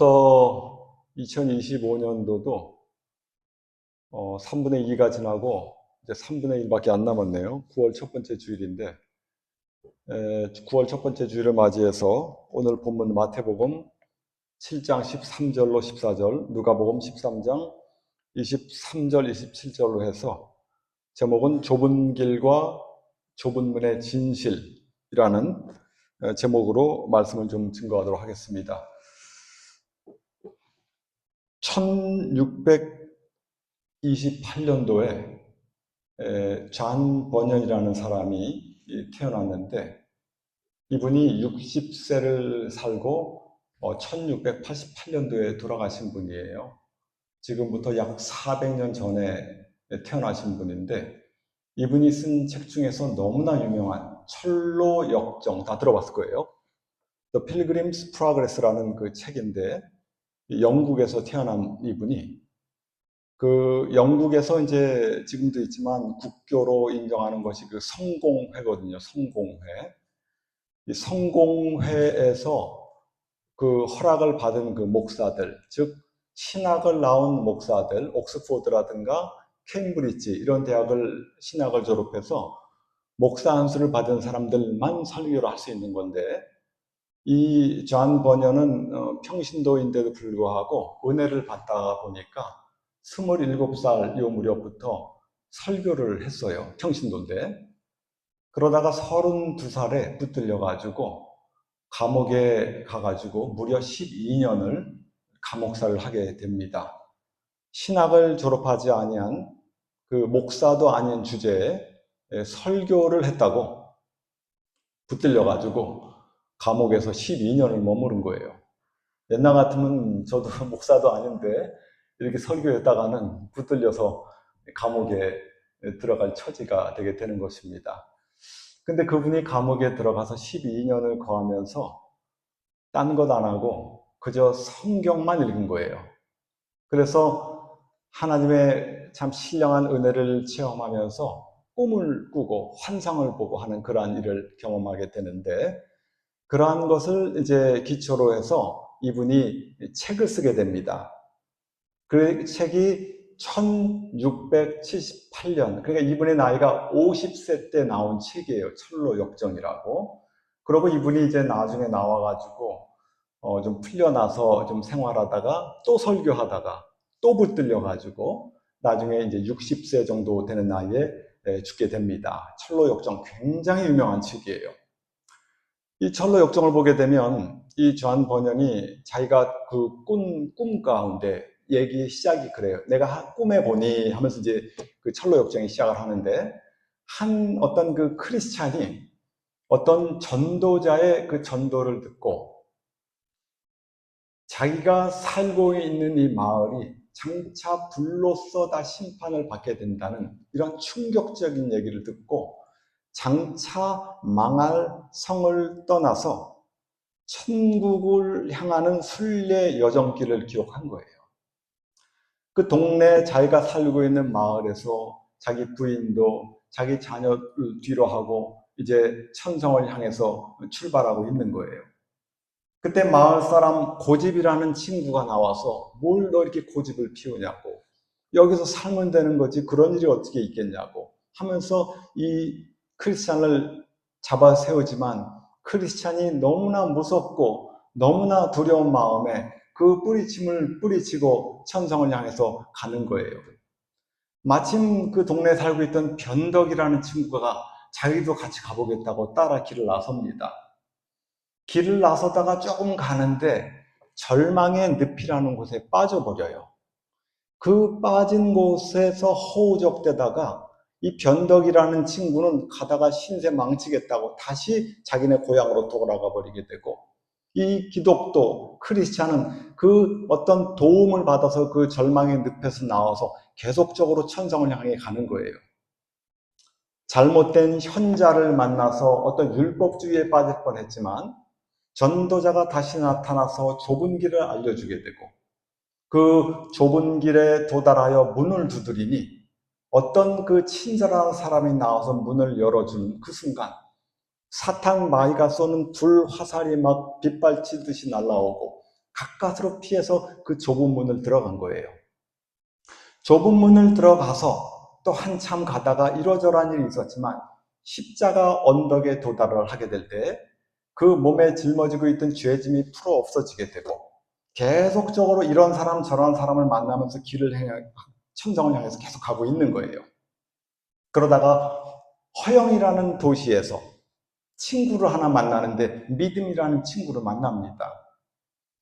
벌써 2025년도도 3분의 2가 지나고 이제 3분의 1밖에 안 남았네요. 9월 첫 번째 주일인데 9월 첫 번째 주일을 맞이해서 오늘 본문 마태복음 7장 13절로 14절, 누가복음 13장 23절 27절로 해서 제목은 좁은 길과 좁은 문의 진실이라는 제목으로 말씀을 좀 증거하도록 하겠습니다. 1628년도에 존 버년이라는 사람이 태어났는데, 이분이 60세를 살고 1688년도에 돌아가신 분이에요. 지금부터 약 400년 전에 태어나신 분인데, 이분이 쓴 책 중에서 너무나 유명한 철로 역정, 다 들어봤을 거예요. The Pilgrim's Progress라는 그 책인데, 영국에서 태어난 이분이 그 영국에서 이제 지금도 있지만 국교로 인정하는 것이 그 성공회거든요. 성공회. 이 성공회에서 그 허락을 받은 그 목사들, 즉 신학을 나온 목사들, 옥스포드라든가 케임브리지 이런 대학을 신학을 졸업해서 목사 안수를 받은 사람들만 설교를 할 수 있는 건데, 이 존 버년은 평신도인데도 불구하고 은혜를 받다 보니까 27살 요 무렵부터 설교를 했어요. 평신도인데. 그러다가 32살에 붙들려가지고 감옥에 가가지고 무려 12년을 감옥살을 하게 됩니다. 신학을 졸업하지 아니한 그 목사도 아닌 주제에 설교를 했다고 붙들려가지고 감옥에서 12년을 머무른 거예요. 옛날 같으면 저도 목사도 아닌데 이렇게 설교했다가는 붙들려서 감옥에 들어갈 처지가 되게 되는 것입니다. 근데 그분이 감옥에 들어가서 12년을 거하면서 딴 것 안 하고 그저 성경만 읽은 거예요. 그래서 하나님의 참 신령한 은혜를 체험하면서 꿈을 꾸고 환상을 보고 하는 그러한 일을 경험하게 되는데, 그러한 것을 이제 기초로 해서 이분이 책을 쓰게 됩니다. 그 책이 1678년, 그러니까 이분의 나이가 50세 때 나온 책이에요. 철로 역정이라고. 그리고 이분이 이제 나중에 나와가지고 좀 풀려나서 좀 생활하다가 또 설교하다가 또 붙들려가지고 나중에 이제 60세 정도 되는 나이에 죽게 됩니다. 철로 역정 굉장히 유명한 책이에요. 이 철로 역정을 보게 되면 이 존 버년이 자기가 그 꿈 가운데 얘기 시작이 그래요. 내가 꿈에 보니 하면서 이제 그 철로 역정이 시작을 하는데, 어떤 그 크리스찬이 어떤 전도자의 그 전도를 듣고 자기가 살고 있는 이 마을이 장차 불로써 다 심판을 받게 된다는 이런 충격적인 얘기를 듣고 장차 망할 성을 떠나서 천국을 향하는 순례 여정길을 기록한 거예요. 그 동네 자기가 살고 있는 마을에서 자기 부인도 자기 자녀를 뒤로 하고 이제 천성을 향해서 출발하고 있는 거예요. 그때 마을 사람 고집이라는 친구가 나와서 뭘 너 이렇게 고집을 피우냐고, 여기서 살면 되는 거지 그런 일이 어떻게 있겠냐고 하면서 이 크리스찬을 잡아 세우지만, 크리스찬이 너무나 무섭고 너무나 두려운 마음에 그 뿌리침을 뿌리치고 천성을 향해서 가는 거예요. 마침 그 동네에 살고 있던 변덕이라는 친구가 자기도 같이 가보겠다고 따라 길을 나섭니다. 길을 나서다가 조금 가는데 절망의 늪이라는 곳에 빠져버려요. 그 빠진 곳에서 허우적대다가 이 변덕이라는 친구는 가다가 신세 망치겠다고 다시 자기네 고향으로 돌아가 버리게 되고, 이 기독도 크리스찬은 그 어떤 도움을 받아서 그 절망의 늪에서 나와서 계속적으로 천성을 향해 가는 거예요. 잘못된 현자를 만나서 어떤 율법주의에 빠질 뻔했지만 전도자가 다시 나타나서 좁은 길을 알려주게 되고, 그 좁은 길에 도달하여 문을 두드리니 어떤 그 친절한 사람이 나와서 문을 열어주는 그 순간 사탕 마이가 쏘는 불 화살이 막 빗발치듯이 날아오고 가까스로 피해서 그 좁은 문을 들어간 거예요. 좁은 문을 들어가서 또 한참 가다가 이러저러한 일이 있었지만 십자가 언덕에 도달을 하게 될 때 그 몸에 짊어지고 있던 죄짐이 풀어 없어지게 되고 계속적으로 이런 사람 저런 사람을 만나면서 천정을 향해서 계속 가고 있는 거예요. 그러다가 허영이라는 도시에서 친구를 하나 만나는데 믿음이라는 친구를 만납니다.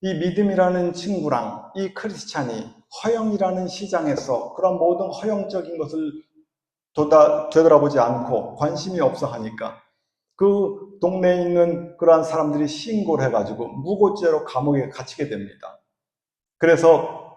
이 믿음이라는 친구랑 이 크리스찬이 허영이라는 시장에서 그런 모든 허영적인 것을 되돌아보지 않고 관심이 없어 하니까 그 동네에 있는 그러한 사람들이 신고를 해가지고 무고죄로 감옥에 갇히게 됩니다. 그래서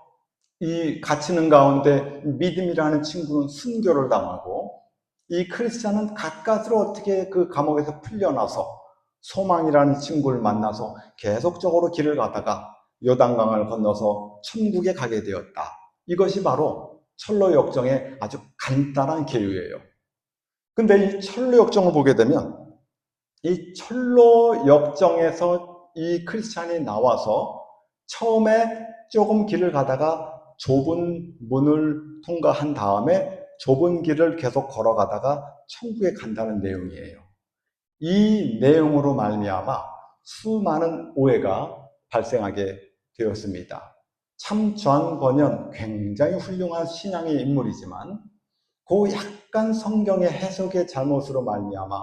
이 갇히는 가운데 믿음이라는 친구는 순교를 당하고 이 크리스찬은 가까스로 어떻게 그 감옥에서 풀려나서 소망이라는 친구를 만나서 계속적으로 길을 가다가 요단강을 건너서 천국에 가게 되었다. 이것이 바로 철로 역정의 아주 간단한 계유예요. 근데 이 철로 역정을 보게 되면 이 철로 역정에서 이 크리스찬이 나와서 처음에 조금 길을 가다가 좁은 문을 통과한 다음에 좁은 길을 계속 걸어가다가 천국에 간다는 내용이에요. 이 내용으로 말미암아 수많은 오해가 발생하게 되었습니다. 참 존 번연 굉장히 훌륭한 신앙의 인물이지만 그 약간 성경의 해석의 잘못으로 말미암아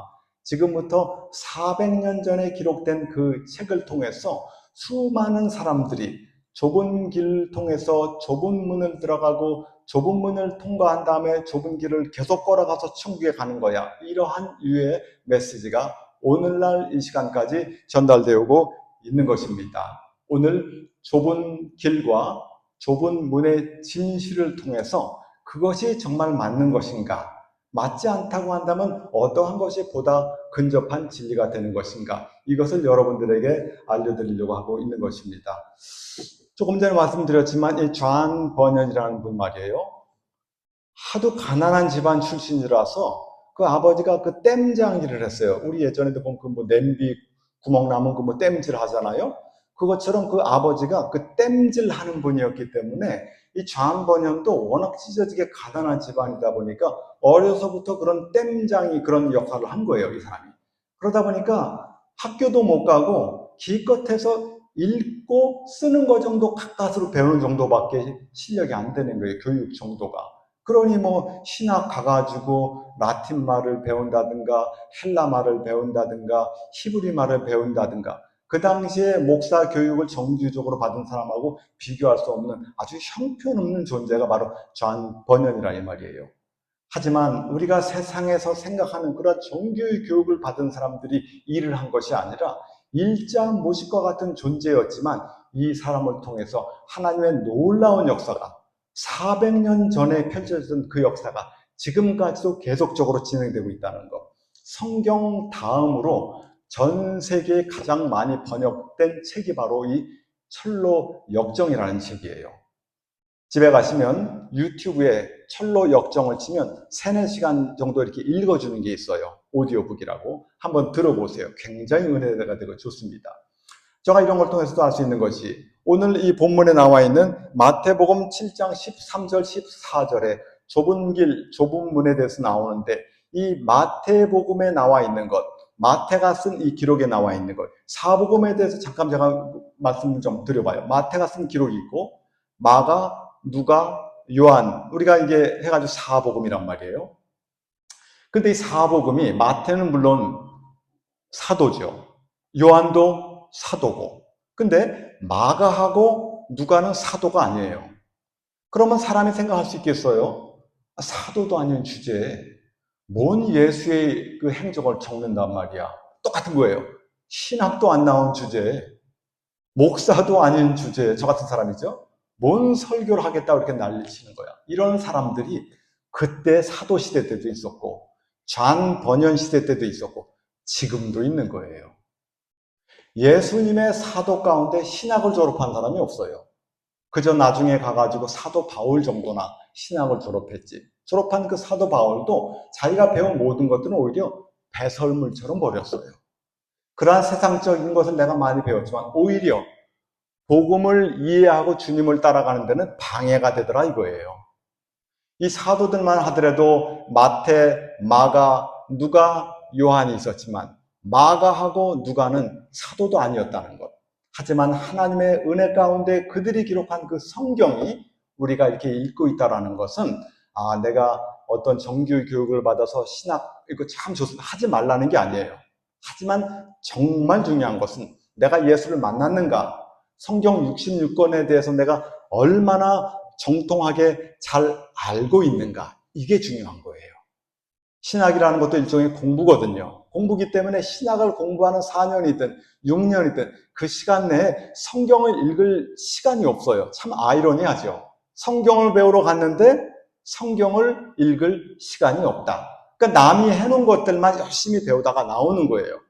지금부터 400년 전에 기록된 그 책을 통해서 수많은 사람들이 좁은 길을 통해서 좁은 문을 들어가고 좁은 문을 통과한 다음에 좁은 길을 계속 걸어가서 천국에 가는 거야. 이러한 유의 메시지가 오늘날 이 시간까지 전달되고 있는 것입니다. 오늘 좁은 길과 좁은 문의 진실을 통해서 그것이 정말 맞는 것인가? 맞지 않다고 한다면 어떠한 것이 보다 근접한 진리가 되는 것인가? 이것을 여러분들에게 알려드리려고 하고 있는 것입니다. 조금 전에 말씀드렸지만 이 존 버년이라는 분 말이에요. 하도 가난한 집안 출신이라서 그 아버지가 그 땜장일을 했어요. 우리 예전에도 보면 그 뭐 냄비 구멍 나면 그 뭐 땜질 하잖아요. 그것처럼 그 아버지가 그 땜질 하는 분이었기 때문에 이 존 버년도 워낙 찢어지게 가난한 집안이다 보니까 어려서부터 그런 땜장이 그런 역할을 한 거예요, 이 사람이. 그러다 보니까 학교도 못 가고 기껏해서 읽고 쓰는 거 정도 가까스로 배우는 정도밖에 실력이 안 되는 거예요, 교육 정도가. 그러니 뭐 신학 가가지고 라틴 말을 배운다든가 헬라 말을 배운다든가 히브리 말을 배운다든가 그 당시에 목사 교육을 정규적으로 받은 사람하고 비교할 수 없는 아주 형편없는 존재가 바로 존 버년이라 이 말이에요. 하지만 우리가 세상에서 생각하는 그런 정규 교육을 받은 사람들이 일을 한 것이 아니라 일자 모식과 같은 존재였지만 이 사람을 통해서 하나님의 놀라운 역사가 400년 전에 펼쳐졌던 그 역사가 지금까지도 계속적으로 진행되고 있다는 것. 성경 다음으로 전 세계에 가장 많이 번역된 책이 바로 이 철로 역정이라는 책이에요. 집에 가시면 유튜브에 철로 역정을 치면 3, 4시간 정도 이렇게 읽어주는 게 있어요. 오디오북이라고. 한번 들어보세요. 굉장히 은혜가 되고 좋습니다. 제가 이런 걸 통해서도 알 수 있는 것이 오늘 이 본문에 나와 있는 마태복음 7장 13절 14절에 좁은 길, 좁은 문에 대해서 나오는데 이 마태복음에 나와 있는 것, 마태가 쓴 이 기록에 나와 있는 것, 사복음에 대해서 잠깐 제가 말씀 좀 드려봐요. 마태가 쓴 기록이 있고 마가, 누가, 요한, 우리가 이게 해가지고 사복음이란 말이에요. 근데 이 사복음이 마태는 물론 사도죠. 요한도 사도고. 근데 마가하고 누가는 사도가 아니에요. 그러면 사람이 생각할 수 있겠어요? 사도도 아닌 주제에 뭔 예수의 그 행적을 적는단 말이야. 똑같은 거예요. 신학도 안 나온 주제에 목사도 아닌 주제에 저 같은 사람이죠. 뭔 설교를 하겠다고 이렇게 난리치는 거야. 이런 사람들이 그때 사도 시대 때도 있었고 존 번연 시대 때도 있었고 지금도 있는 거예요. 예수님의 사도 가운데 신학을 졸업한 사람이 없어요. 그저 나중에 가가지고 사도 바울 정도나 신학을 졸업했지. 졸업한 그 사도 바울도 자기가 배운 모든 것들은 오히려 배설물처럼 버렸어요. 그러한 세상적인 것을 내가 많이 배웠지만 오히려 복음을 이해하고 주님을 따라가는 데는 방해가 되더라 이거예요. 이 사도들만 하더라도 마태, 마가, 누가, 요한이 있었지만 마가하고 누가는 사도도 아니었다는 것. 하지만 하나님의 은혜 가운데 그들이 기록한 그 성경이 우리가 이렇게 읽고 있다는 것은 내가 어떤 정규 교육을 받아서 신학 이거 참 좋습니다 하지 말라는 게 아니에요. 하지만 정말 중요한 것은 내가 예수를 만났는가, 성경 66권에 대해서 내가 얼마나 정통하게 잘 알고 있는가, 이게 중요한 거예요. 신학이라는 것도 일종의 공부거든요. 공부기 때문에 신학을 공부하는 4년이든 6년이든 그 시간 내에 성경을 읽을 시간이 없어요. 참 아이러니하죠. 성경을 배우러 갔는데 성경을 읽을 시간이 없다. 그러니까 남이 해놓은 것들만 열심히 배우다가 나오는 거예요.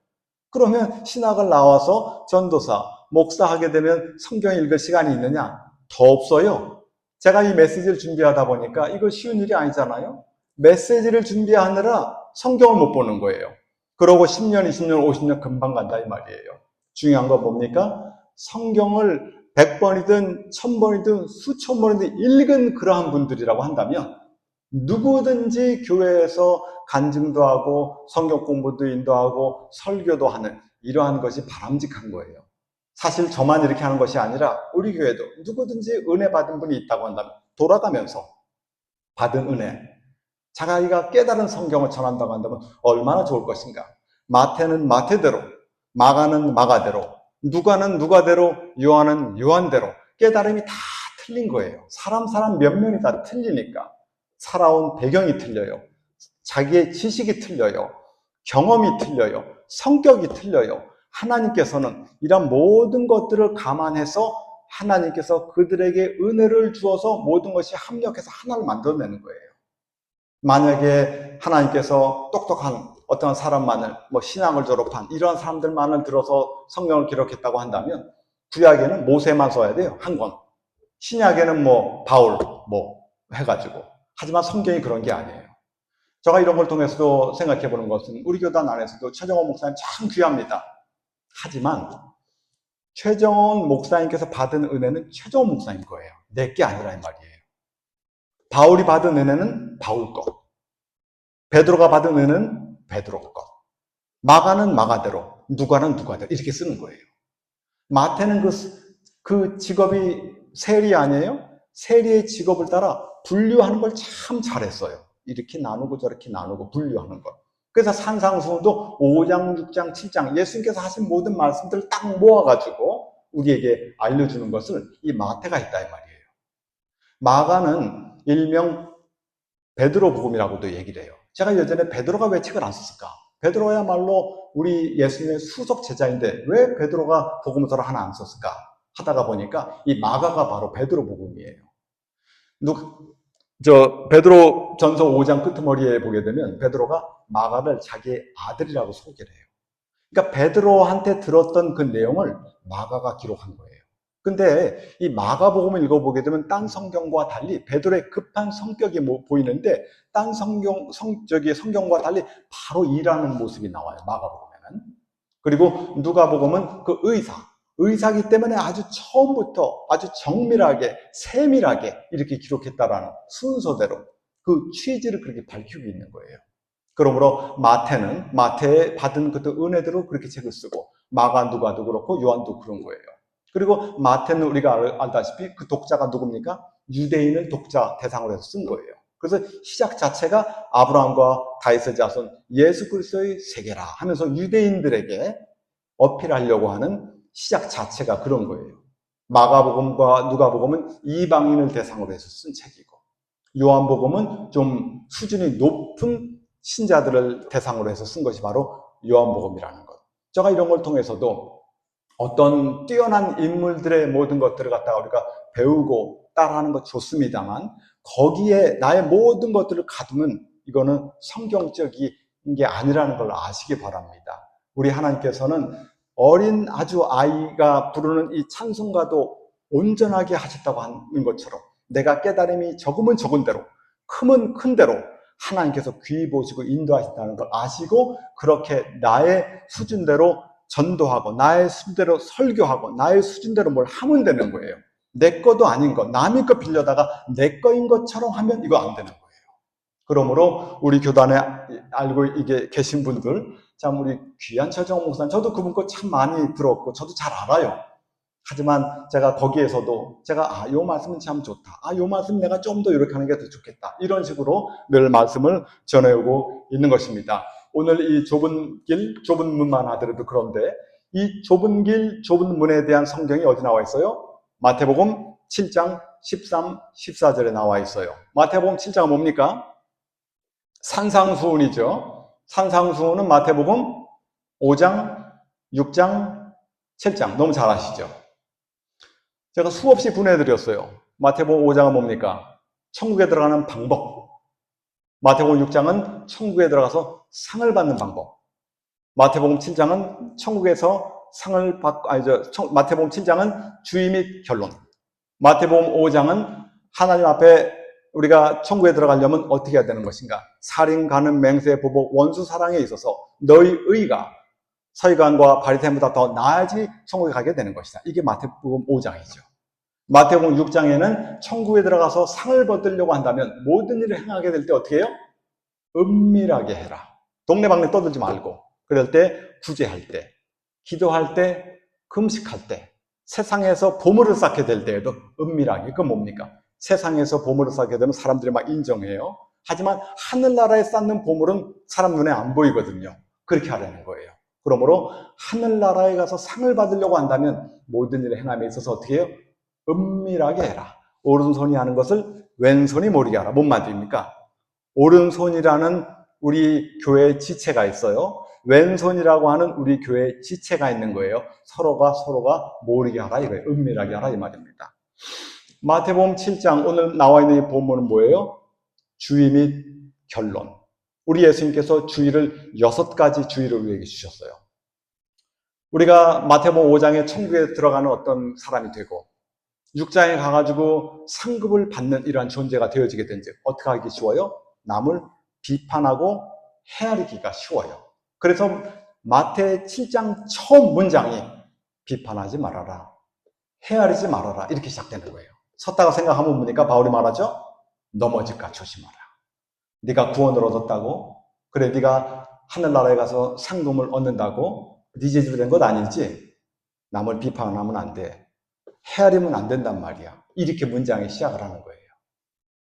그러면 신학을 나와서 전도사, 목사 하게 되면 성경 읽을 시간이 있느냐? 더 없어요. 제가 이 메시지를 준비하다 보니까 이거 쉬운 일이 아니잖아요. 메시지를 준비하느라 성경을 못 보는 거예요. 그러고 10년, 20년, 50년 금방 간다 이 말이에요. 중요한 건 뭡니까? 성경을 100번이든 1000번이든 수천 번이든 읽은 그러한 분들이라고 한다면 누구든지 교회에서 간증도 하고 성경 공부도 인도하고 설교도 하는 이러한 것이 바람직한 거예요. 사실 저만 이렇게 하는 것이 아니라 우리 교회도 누구든지 은혜 받은 분이 있다고 한다면 돌아가면서 받은 은혜, 자기가 깨달은 성경을 전한다고 한다면 얼마나 좋을 것인가. 마태는 마태대로, 마가는 마가대로, 누가는 누가대로, 요한은 요한대로 깨달음이 다 틀린 거예요. 사람 면면이 다 틀리니까. 살아온 배경이 틀려요. 자기의 지식이 틀려요. 경험이 틀려요. 성격이 틀려요. 하나님께서는 이런 모든 것들을 감안해서 하나님께서 그들에게 은혜를 주어서 모든 것이 합력해서 하나를 만들어내는 거예요. 만약에 하나님께서 똑똑한 어떤 사람만을, 신앙을 졸업한 이러한 사람들만을 들어서 성경을 기록했다고 한다면 구약에는 모세만 써야 돼요. 한 권. 신약에는 바울 해가지고. 하지만 성경이 그런 게 아니에요. 제가 이런 걸 통해서도 생각해 보는 것은 우리 교단 안에서도 최정원 목사님 참 귀합니다. 하지만 최정원 목사님께서 받은 은혜는 최정원 목사님 거예요. 내게 아니라 이 말이에요. 바울이 받은 은혜는 바울 것, 베드로가 받은 은혜는 베드로 것, 마가는 마가대로, 누가는 누가대로 이렇게 쓰는 거예요. 마태는 그 직업이 세리 아니에요? 세리의 직업을 따라 분류하는 걸 참 잘했어요. 이렇게 나누고 저렇게 나누고 분류하는 것. 그래서 산상수훈도 5장, 6장, 7장 예수님께서 하신 모든 말씀들을 딱 모아가지고 우리에게 알려주는 것을 이 마태가 있다 이 말이에요. 마가는 일명 베드로 복음이라고도 얘기를 해요. 제가 예전에 베드로가 왜 책을 안 썼을까? 베드로야말로 우리 예수님의 수석 제자인데 왜 베드로가 복음서를 하나 안 썼을까? 하다가 보니까 이 마가가 바로 베드로 복음이에요. 베드로 전서 5장 끄트머리에 보게 되면 베드로가 마가를 자기의 아들이라고 소개를 해요. 그러니까 베드로한테 들었던 그 내용을 마가가 기록한 거예요. 근데 이 마가복음을 읽어보게 되면 딴 성경과 달리 베드로의 급한 성격이 보이는데 딴 성경과 달리 바로 일하는 모습이 나와요. 마가복음에는. 그리고 누가복음은 그 의사이기 때문에 아주 처음부터 아주 정밀하게 세밀하게 이렇게 기록했다라는 순서대로 그 취지를 그렇게 밝히고 있는 거예요. 그러므로 마태는 마태에 받은 그 은혜대로 그렇게 책을 쓰고 마가 누가도 그렇고 요한도 그런 거예요. 그리고 마태는 우리가 알다시피 그 독자가 누굽니까? 유대인을 독자 대상으로 해서 쓴 거예요. 그래서 시작 자체가 아브라함과 다윗의 자손 예수 그리스도의 세계라 하면서 유대인들에게 어필하려고 하는 시작 자체가 그런 거예요. 마가복음과 누가복음은 이방인을 대상으로 해서 쓴 책이고 요한복음은 좀 수준이 높은 신자들을 대상으로 해서 쓴 것이 바로 요한복음이라는 것. 제가 이런 걸 통해서도 어떤 뛰어난 인물들의 모든 것들을 갖다가 우리가 배우고 따라하는 것 좋습니다만 거기에 나의 모든 것들을 가두면 이거는 성경적인 게 아니라는 걸 아시기 바랍니다. 우리 하나님께서는 어린 아주 아이가 부르는 이 찬송가도 온전하게 하셨다고 하는 것처럼 내가 깨달음이 적으면 적은 대로 크면 큰 대로 하나님께서 귀히 보시고 인도하신다는 걸 아시고 그렇게 나의 수준대로 전도하고 나의 수준대로 설교하고 나의 수준대로 뭘 하면 되는 거예요. 내 것도 아닌 것, 남의 거 빌려다가 내 거인 것처럼 하면 이거 안 되는 거예요. 그러므로 우리 교단에 알고 이게 계신 분들, 참 우리 귀한 최정호 목사님, 저도 그분 거 참 많이 들었고 저도 잘 알아요. 하지만 제가 거기에서도 제가 요 말씀은 참 좋다. 요 말씀 내가 좀 더 이렇게 하는 게 더 좋겠다. 이런 식으로 늘 말씀을 전해오고 있는 것입니다. 오늘 이 좁은 길, 좁은 문만 하더라도 그런데 이 좁은 길, 좁은 문에 대한 성경이 어디 나와 있어요? 마태복음 7장 13, 14절에 나와 있어요. 마태복음 7장은 뭡니까? 산상수훈이죠. 산상수훈은 마태복음 5장, 6장, 7장. 너무 잘 아시죠? 제가 수없이 분해드렸어요. 마태복음 5장은 뭡니까? 천국에 들어가는 방법. 마태복음 6장은 천국에 들어가서 상을 받는 방법. 마태복음 7장은 천국에서 상을 받고, 마태복음 7장은 주의 및 결론. 마태복음 5장은 하나님 앞에 우리가 천국에 들어가려면 어떻게 해야 되는 것인가? 살인, 간음, 맹세, 보복, 원수 사랑에 있어서 너희 의가 서기관과 바리새인보다 더 나아야지 천국에 가게 되는 것이다. 이게 마태복음 5장이죠. 마태복음 6장에는 천국에 들어가서 상을 받으려고 한다면 모든 일을 행하게 될 때 어떻게 해요? 은밀하게 해라. 동네방네 떠들지 말고. 그럴 때 구제할 때, 기도할 때, 금식할 때, 세상에서 보물을 쌓게 될 때에도 은밀하게. 그건 뭡니까? 세상에서 보물을 쌓게 되면 사람들이 막 인정해요. 하지만 하늘나라에 쌓는 보물은 사람 눈에 안 보이거든요. 그렇게 하라는 거예요. 그러므로 하늘나라에 가서 상을 받으려고 한다면 모든 일을 행함에 있어서 어떻게 해요? 은밀하게 해라. 오른손이 하는 것을 왼손이 모르게 하라. 뭔 말입니까? 오른손이라는 우리 교회 지체가 있어요. 왼손이라고 하는 우리 교회 지체가 있는 거예요. 서로가 모르게 하라 이거예요. 은밀하게 하라 이 말입니다. 마태복음 7장 오늘 나와 있는 이 본문은 뭐예요? 주의 및 결론. 우리 예수님께서 주의를 6가지 주의를 우리에게 주셨어요. 우리가 마태복음 5장에 천국에 들어가는 어떤 사람이 되고 6장에 가가지고 상급을 받는 이러한 존재가 되어지게 된 즉 어떻게 하기 쉬워요? 남을 비판하고 헤아리기가 쉬워요. 그래서 마태 7장 처음 문장이 비판하지 말아라, 헤아리지 말아라 이렇게 시작되는 거예요. 섰다가 생각하면 보니까 바울이 말하죠. 넘어질까 조심하라. 네가 구원을 얻었다고? 그래 네가 하늘나라에 가서 상금을 얻는다고? 네 재주로 된 것 아니지? 남을 비판하면 안 돼. 헤아리면 안 된단 말이야. 이렇게 문장이 시작을 하는 거예요.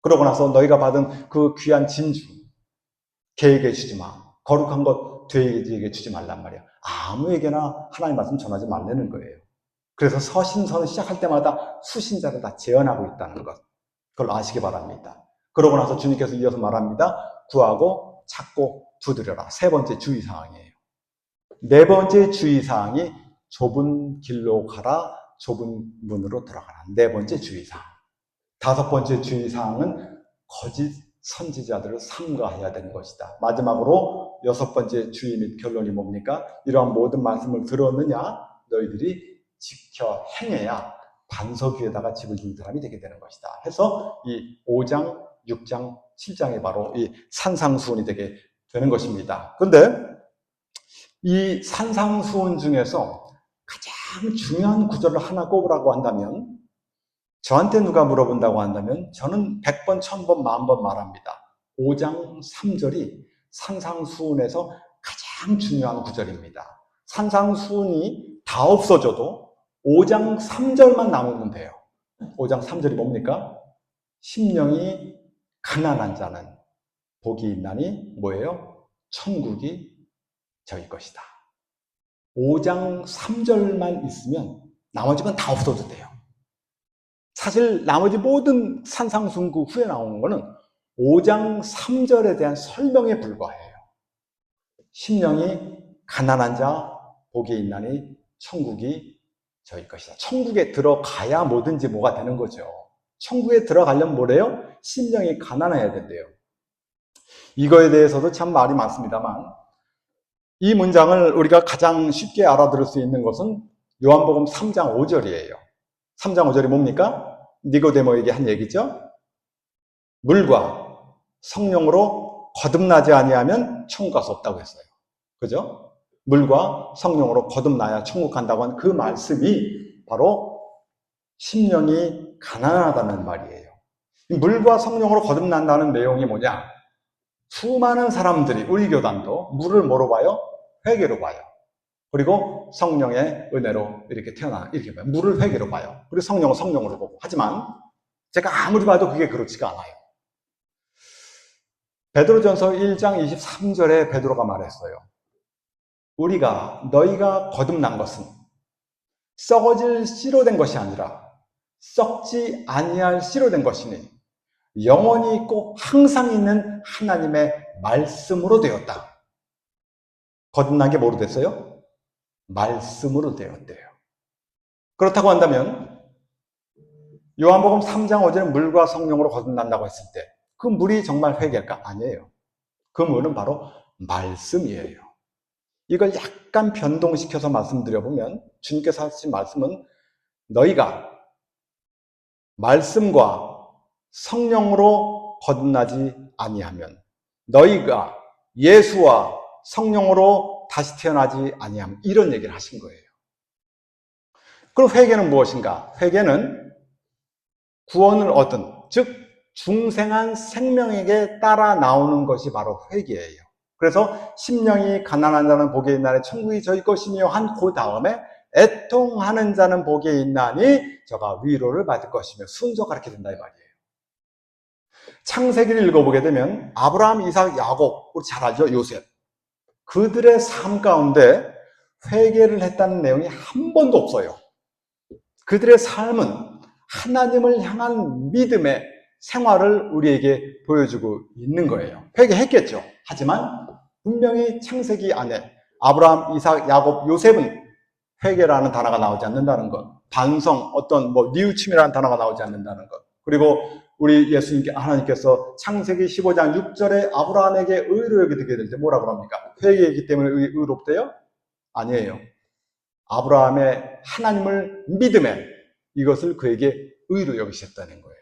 그러고 나서 너희가 받은 그 귀한 진주 개에게 주지 마. 거룩한 것 돼지에게 주지 말란 말이야. 아무에게나 하나님 말씀 전하지 말라는 거예요. 그래서 서신서는 시작할 때마다 수신자를 다 제언하고 있다는 것. 그걸 아시기 바랍니다. 그러고 나서 주님께서 이어서 말합니다. 구하고 찾고 두드려라. 3번째 주의사항이에요. 4번째 주의사항이 좁은 길로 가라. 좁은 문으로 들어가라. 4번째 주의사항. 5번째 주의사항은 거짓 선지자들을 삼가해야 되는 것이다. 마지막으로 6번째 주의 및 결론이 뭡니까? 이러한 모든 말씀을 들었느냐? 너희들이 지켜 행해야 반석 위에다가 집을 지은 사람이 되게 되는 것이다. 해서 이 5장, 6장, 7장이 바로 이 산상수훈이 되게 되는 것입니다. 그런데 이 산상수훈 중에서 가장 중요한 구절을 하나 꼽으라고 한다면 저한테 누가 물어본다고 한다면 저는 100번, 1000번, 10,000번 말합니다. 5장 3절이 산상수훈에서 가장 중요한 구절입니다. 산상수훈이 다 없어져도 5장 3절만 남으면 돼요. 5장 3절이 뭡니까? 심령이 가난한 자는 복이 있나니 뭐예요? 천국이 저희 것이다. 5장 3절만 있으면 나머지 건 다 없어도 돼요. 사실 나머지 모든 산상수훈 그 후에 나오는 거는 5장 3절에 대한 설명에 불과해요. 심령이 가난한 자 복이 있나니 천국이 저희 것이다. 천국에 들어가야 뭐든지 뭐가 되는 거죠. 천국에 들어가려면 뭐래요? 심령이 가난해야 된대요. 이거에 대해서도 참 말이 많습니다만 이 문장을 우리가 가장 쉽게 알아들을 수 있는 것은 요한복음 3장 5절이에요. 3장 5절이 뭡니까? 니고데모에게 한 얘기죠. 물과 성령으로 거듭나지 아니하면 천국 갈 수 없다고 했어요. 그죠? 물과 성령으로 거듭나야 천국 간다고 한 그 말씀이 바로 심령이 가난하다는 말이에요. 물과 성령으로 거듭난다는 내용이 뭐냐? 수많은 사람들이, 우리 교단도 물을 뭐로 봐요? 회개로 봐요. 그리고 성령의 은혜로 이렇게 이렇게 봐요. 물을 회개로 봐요. 그리고 성령은 성령으로 보고. 하지만 제가 아무리 봐도 그게 그렇지가 않아요. 베드로전서 1장 23절에 베드로가 말했어요. 너희가 거듭난 것은 썩어질 씨로 된 것이 아니라 썩지 아니할 씨로 된 것이니 영원히 있고 항상 있는 하나님의 말씀으로 되었다. 거듭난 게 뭐로 됐어요? 말씀으로 되었대요. 그렇다고 한다면 요한복음 3장 5절에 물과 성령으로 거듭난다고 했을 때 그 물이 정말 회개일까? 아니에요. 그 물은 바로 말씀이에요. 이걸 약간 변동시켜서 말씀드려보면 주님께서 하신 말씀은 너희가 말씀과 성령으로 거듭나지 아니하면, 너희가 예수와 성령으로 다시 태어나지 아니하면, 이런 얘기를 하신 거예요. 그럼 회개는 무엇인가? 회개는 구원을 얻은, 즉 중생한 생명에게 따라 나오는 것이 바로 회개예요. 그래서 심령이 가난한 자는 복이 있나니 천국이 저희 것이며 한 그 다음에 애통하는 자는 복이 있나니 저가 위로를 받을 것이며, 순서가 그렇게 된다 이 말이에요. 창세기를 읽어보게 되면 아브라함, 이삭, 야곱, 우리 잘 알죠? 요셉. 그들의 삶 가운데 회개를 했다는 내용이 한 번도 없어요. 그들의 삶은 하나님을 향한 믿음의 생활을 우리에게 보여주고 있는 거예요. 회개했겠죠. 하지만 분명히 창세기 안에 아브라함, 이삭, 야곱, 요셉은 회개라는 단어가 나오지 않는다는 것, 반성, 뉘우침이라는 단어가 나오지 않는다는 것, 그리고 우리 하나님께서 창세기 15장 6절에 아브라함에게 의로 여기게 될 때 뭐라고 합니까? 회개이기 때문에 의롭대요? 아니에요. 아브라함의 하나님을 믿음에 이것을 그에게 의로 여기셨다는 거예요.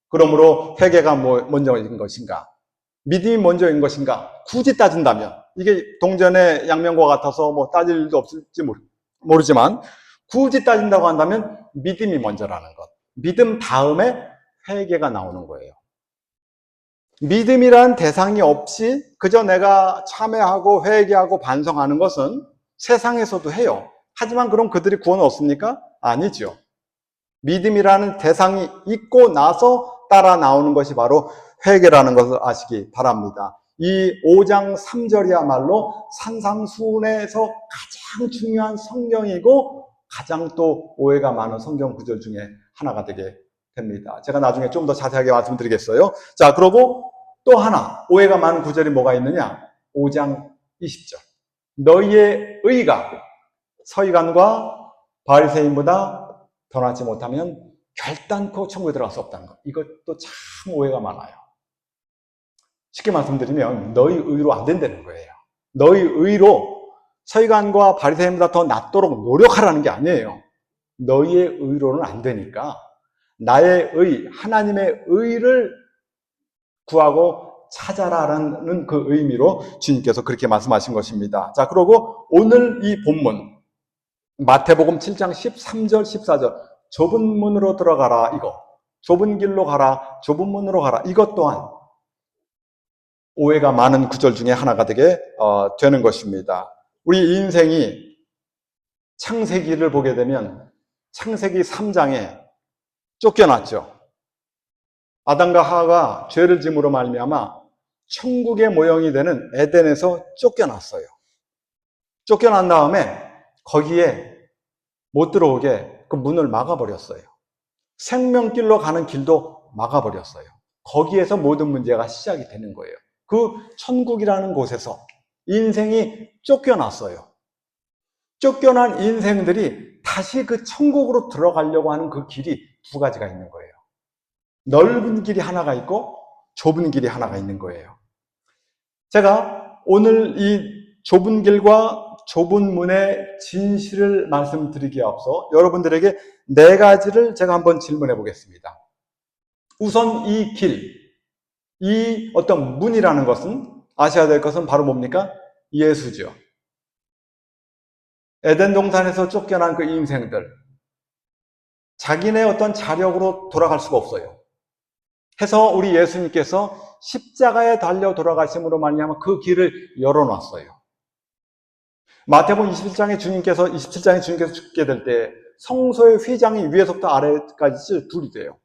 그러므로 회개가 먼저인 것인가? 믿음이 먼저인 것인가? 굳이 따진다면, 이게 동전의 양면과 같아서 따질 일도 없을지 모르지만, 굳이 따진다고 한다면 믿음이 먼저라는 것. 믿음 다음에 회개가 나오는 거예요. 믿음이란 대상이 없이 그저 내가 참회하고 회개하고 반성하는 것은 세상에서도 해요. 하지만 그럼 그들이 구원을 얻습니까? 아니죠. 믿음이라는 대상이 있고 나서 따라 나오는 것이 바로 회개라는 것을 아시기 바랍니다. 이 5장 3절이야말로 산상수훈에서 가장 중요한 성경이고 가장 또 오해가 많은 성경 구절 중에 하나가 되게 됩니다. 제가 나중에 좀 더 자세하게 말씀드리겠어요. 자, 그리고 또 하나 오해가 많은 구절이 뭐가 있느냐? 5장 20절. 너희의 의가 서기관과 바리새인보다 더 낫지 못하면 결단코 천국에 들어갈 수 없다는 것. 이것도 참 오해가 많아요. 쉽게 말씀드리면 너희 의로 안 된다는 거예요. 너희 의로 서기관과 바리새인보다 더 낫도록 노력하라는 게 아니에요. 너희의 의로는 안 되니까 나의 의, 하나님의 의를 구하고 찾아라라는 그 의미로 주님께서 그렇게 말씀하신 것입니다. 자, 그리고 오늘 이 본문 마태복음 7장 13절 14절 좁은 문으로 들어가라, 이거 좁은 길로 가라, 좁은 문으로 가라, 이것 또한 오해가 많은 구절 중에 하나가 되게 되는 것입니다. 우리 인생이 창세기를 보게 되면 창세기 3장에 쫓겨났죠. 아담과 하와가 죄를 짐으로 말미암아 천국의 모형이 되는 에덴에서 쫓겨났어요. 쫓겨난 다음에 거기에 못 들어오게 그 문을 막아버렸어요. 생명길로 가는 길도 막아버렸어요. 거기에서 모든 문제가 시작이 되는 거예요. 그 천국이라는 곳에서 인생이 쫓겨났어요. 쫓겨난 인생들이 다시 그 천국으로 들어가려고 하는 그 길이 두 가지가 있는 거예요. 넓은 길이 하나가 있고 좁은 길이 하나가 있는 거예요. 제가 오늘 이 좁은 길과 좁은 문의 진실을 말씀드리기에 앞서 여러분들에게 네 가지를 제가 한번 질문해 보겠습니다. 우선 이 길, 이 어떤 문이라는 것은 아셔야 될 것은 바로 뭡니까? 예수죠. 에덴 동산에서 쫓겨난 그 인생들, 자기네 어떤 자력으로 돌아갈 수가 없어요. 해서 우리 예수님께서 십자가에 달려 돌아가심으로 말미암아 그 길을 열어놨어요. 마태복음 27장에 주님께서 죽게 될 때 성소의 휘장이 위에서부터 아래까지 둘이 돼요.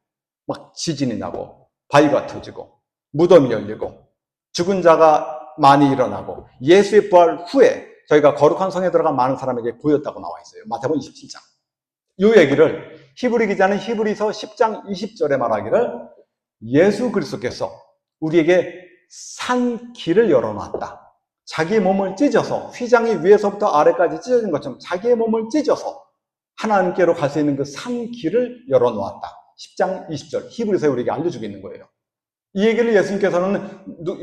막 지진이 나고 바위가 터지고 무덤이 열리고 죽은 자가 많이 일어나고 예수의 부활 후에 저희가 거룩한 성에 들어간 많은 사람에게 보였다고 나와 있어요. 마태복음 27장. 이 얘기를 히브리 기자는 히브리서 10장 20절에 말하기를 예수 그리스도께서 우리에게 산 길을 열어놨다. 자기의 몸을 찢어서 휘장이 위에서부터 아래까지 찢어진 것처럼 자기의 몸을 찢어서 하나님께로 갈 수 있는 그 산 길을 열어놓았다. 10장 20절 히브리서에 우리에게 알려주고 있는 거예요. 이 얘기를 예수님께서는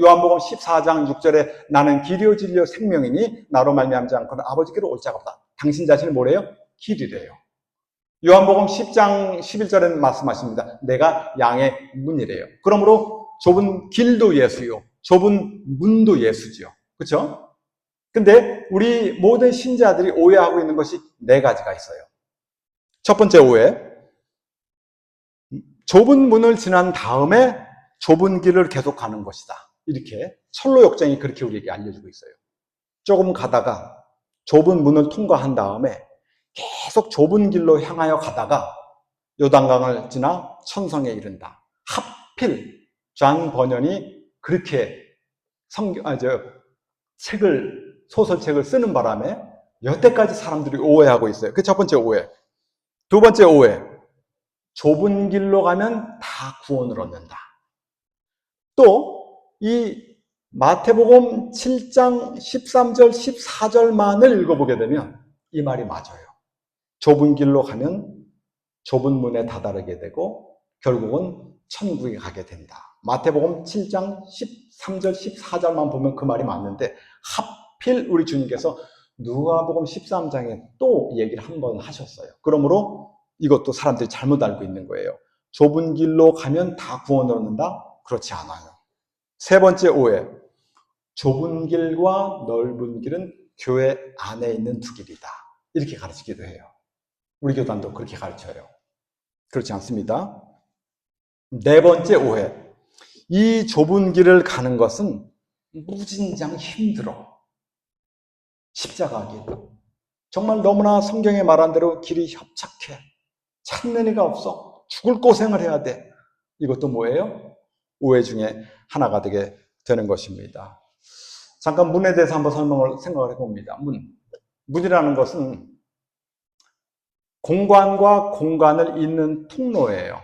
요한복음 14장 6절에 나는 길이요 진리요 생명이니 나로 말미암지 않고는 아버지께로 올 자가 없다. 당신 자신이 뭐래요? 길이래요. 요한복음 10장 11절에는 말씀하십니다. 내가 양의 문이래요. 그러므로 좁은 길도 예수요, 좁은 문도 예수지요. 그렇죠? 근데 우리 모든 신자들이 오해하고 있는 것이 네 가지가 있어요. 첫 번째 오해, 좁은 문을 지난 다음에 좁은 길을 계속 가는 것이다. 이렇게 철로역정이 그렇게 우리에게 알려주고 있어요. 조금 가다가 좁은 문을 통과한 다음에 계속 좁은 길로 향하여 가다가 요단강을 지나 천성에 이른다. 하필 존 버년이 그렇게 소설책을 쓰는 바람에 여태까지 사람들이 오해하고 있어요. 그게 첫 번째 오해. 두 번째 오해, 좁은 길로 가면 다 구원을 얻는다. 또 이 마태복음 7장 13절 14절만을 읽어보게 되면 이 말이 맞아요. 좁은 길로 가면 좁은 문에 다다르게 되고 결국은 천국에 가게 된다. 마태복음 7장 13절 14절만 보면 그 말이 맞는데 하필 우리 주님께서 누가복음 13장에 또 얘기를 한 번 하셨어요. 그러므로 이것도 사람들이 잘못 알고 있는 거예요. 좁은 길로 가면 다 구원을 얻는다? 그렇지 않아요. 세 번째 오해, 좁은 길과 넓은 길은 교회 안에 있는 두 길이다. 이렇게 가르치기도 해요. 우리 교단도 그렇게 가르쳐요. 그렇지 않습니다. 네 번째 오해, 이 좁은 길을 가는 것은 무진장 힘들어. 십자가 길. 정말 너무나 성경에 말한 대로 길이 협착해. 찾는 이가 없어. 죽을 고생을 해야 돼. 이것도 뭐예요? 오해 중에 하나가 되는 것입니다. 잠깐 문에 대해서 한번 생각을 해봅니다. 문이라는 것은 공간과 공간을 잇는 통로예요.